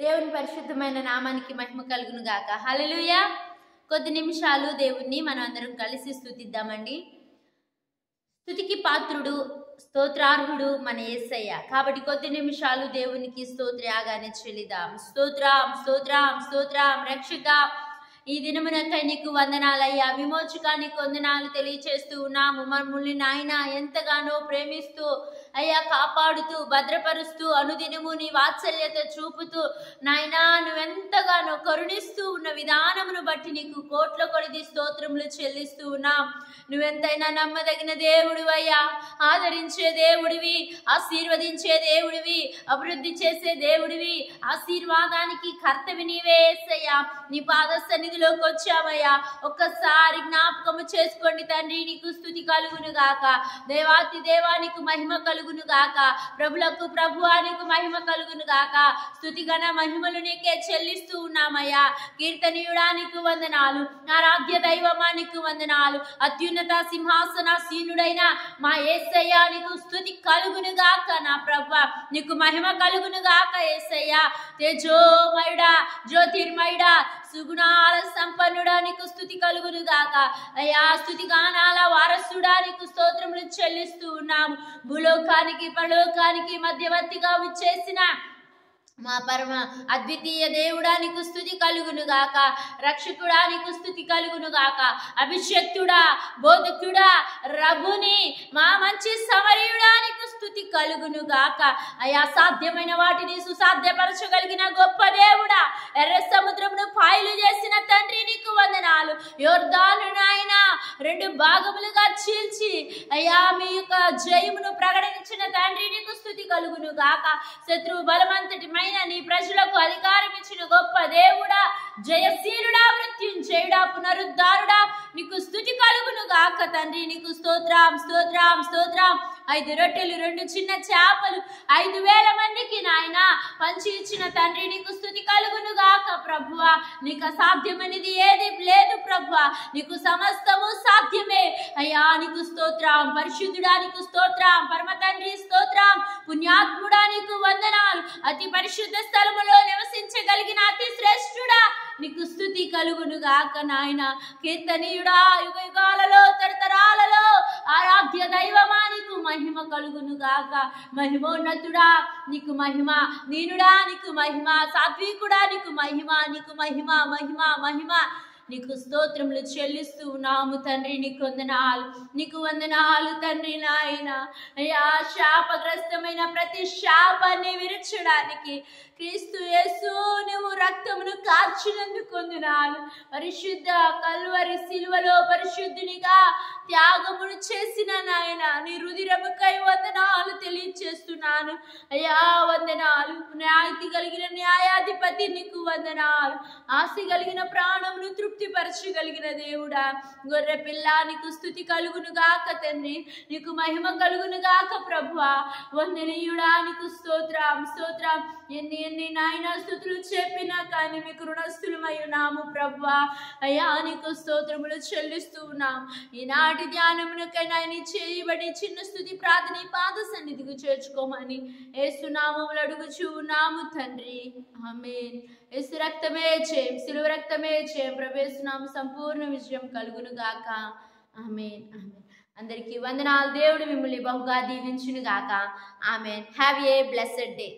దేవుని పరిశుద్ధమైన నామానికి మహిమ కలుగును గాక. హల్లెలూయా. కొద్ది నిమిషాలు దేవుణ్ణి మనం అందరం కలిసి స్తుతిద్దామండి. స్తుతికి పాత్రుడు, స్తోత్రార్హుడు మన యేసయ్య. కాబట్టి కొద్ది నిమిషాలు దేవునికి స్తోత్రయాగానే చెల్లిద్దాం. స్తోత్రం స్తోత్రం స్తోత్రం. రక్షక, ఈ దినమునకై నీకు వందనాలయ్యా. విమోచక, నీకు వందనాలు తెలియచేస్తూ ఉన్నాము. మమ్మల్ని నాయన ఎంతగానో ప్రేమిస్తూ అయ్యా కాపాడుతూ భద్రపరుస్తూ అనుదినము నీ వాత్సల్యత చూపుతూ నాయనా నువ్వెంతగానో కరుణిస్తూ ఉన్న విధానమును బట్టి నీకు కోట్ల కొలది స్తోత్రములు చెల్లిస్తూ ఉన్నాం. నువ్వెంతైనా నమ్మదగిన దేవుడివయ్యా, ఆదరించే దేవుడివి, ఆశీర్వదించే దేవుడివి, అభివృద్ధి చేసే దేవుడివి, ఆశీర్వాదానికి కర్తవి నీవే యేసయ్యా. నీ పాద సన్నిధిలోకి వచ్చామయ్యా. ఒక్కసారి జ్ఞాపకము చేసుకోండి తండ్రి. నీకు స్తుతి కలుగును గాక. దేవాతి దేవానికి మహిమ కలుగును గాక. ప్రభులకు ప్రభువానికి మహిమ కలుగును గాక. స్తుతి గణ మహిమలు నీకే చెల్లిస్తూ ఉన్నామయ్యా. కీర్తనీయుడానికి వందనాలు, ఆరాధ్య దైవమానికి వందనాలు. అత్యున్నత సింహాసనాసీనుడైన మా యేసయ్యా నీకు స్తుతి కలుగును గాక. నా ప్రభువా నీకు మహిమ కలుగును గాక యేసయ్యా. తేజోమయుడా, జ్యోతిర్మయుడా, సుగుణాల సంపన్నుడా నీకు స్తుతి కలుగును గాక. అయ్యా స్తుతి గానాల వారసుడా నీకు స్తోత్రములు చెల్లిస్తూ ఉన్నాము. భూలోకానికి పరలోకానికి మధ్యవర్తిగా విచ్చేసిన మా పరమ అద్వితీయ దేవుడా నీకు స్తుతి కలుగును గాక. రక్షకుడా నీకు స్తుతి కలుగును గాక. అభిషక్తుడా, బోధకుడా, రఘుని, మా మంచి సమరయుడా నీకు స్తుతి కలుగును గాక. అయా సాధ్యమైన వాటిని సుసాధ్యపరచగలిగిన గొప్ప దేవుడా, ఎర్ర సముద్రమును పాయలు చేసిన తండ్రి నీకు వందనాలు. యోర్దాను నాయన 2 భాగములుగా చీల్చి అయ్యా మీ యొక్క జయమును ప్రకటించిన తండ్రి నీకు స్తుతి కలుగును గాక. శత్రువు బలమంతటి నీ ప్రజలకు అధికారం ఇచ్చిన గొప్ప దేవుడా, జయశీలుడా, మృత్యుంజయుడా, పునరుద్ధారుడా నీకు స్తుతి కలుగును గాక. తండ్రి నీకు స్తోత్రం స్తోత్రం స్తోత్రం. 5 రొట్టెలు 2 చిన్న చేపలు 5,000 మందికి నాయన పంచి ఇచ్చిన తండ్రి నీకు స్తుతి కలుగును గాక. ప్రభువా నీకు అసాధ్యమైనది ఏది లేదు ప్రభువా, నీకు సమస్తము సాధ్యమే. అయ్యా నీకు స్తోత్రం. పరిశుద్ధుడా నీకు స్తోత్రం. పరమ తండ్రి స్తోత్రం. పుణ్యాత్ముడా నీకు వందనాలు. అతి పరిశుద్ధ స్థలములో నివసించగలిగిన అతి శ్రేష్ఠుడా నీకు స్తుతి కలుగును గాక. నాయన కీర్తనీయుడా, యుగ యుగాలలో తరతరాలలో ఆరాధ్య దైవమా నీకు మహిమ కలుగును గాక. మహిమోన్నతుడా నీకు మహిమ, దీనుడా నీకు మహిమ, సాత్వికుడా నీకు మహిమ, నీకు మహిమ మహిమ మహిమ. నీకు స్తోత్రములు చెల్లిస్తూ ఉన్నాము తండ్రి. నీకు వందనాలు, నీకు వందనాలు తండ్రి. నాయన అయ్యా శాపగ్రస్తమైన ప్రతి శాపాన్ని విరచడానికి క్రీస్తు యేసు నువ్వు రక్తమును కార్చినందుకు వందనాలు. పరిశుద్ధ కల్వరి సిలువలో పరిశుద్ధునిగా త్యాగమును చేసిన నాయన నీ రుధిరముకై వందనాలు తెలియచేస్తున్నాను అయ్యా. వందనాలు. న్యాయతి కలిగిన న్యాయాధిపతి నీకు వందనాలు. ఆశ కలిగిన ప్రాణమును తృప్తిపరచగలిగిన దేవుడా, గొర్రె పిల్ల నీకు స్తుతి కలుగును గాక తండ్రి. నీకు మహిమ కలుగును గాక ప్రభువా. వందనీయుడా నీకు స్తోత్రం స్తోత్రం. ఎన్ని నాయన స్తుతులు చెప్పినా కానీ మీకు రుణస్థులమై ఉన్నాము ప్రభువా. అయ్యా నీకు స్తోత్రములు చెల్లిస్తూ ఉన్నాం. ఈనాటి ధ్యానమునకైనా చేయబడి చిన్న స్తుతి ప్రార్థన పాద సన్నిధికి చేర్చుకోమని యేసు నామములో అడుగుచూ ఉన్నాము తండ్రి. ఆమేన్. యేసు రక్తమే జయం, సిలువ రక్తమే జయం. ప్రభు యేసు నామమున సంపూర్ణ విజయం కలుగును గాక. ఆమేన్ ఆమేన్. అందరికీ వందనాలు. దేవుడు మిమ్మల్ని బహుగా దీవించును గాక. ఆమేన్. Have a blessed day.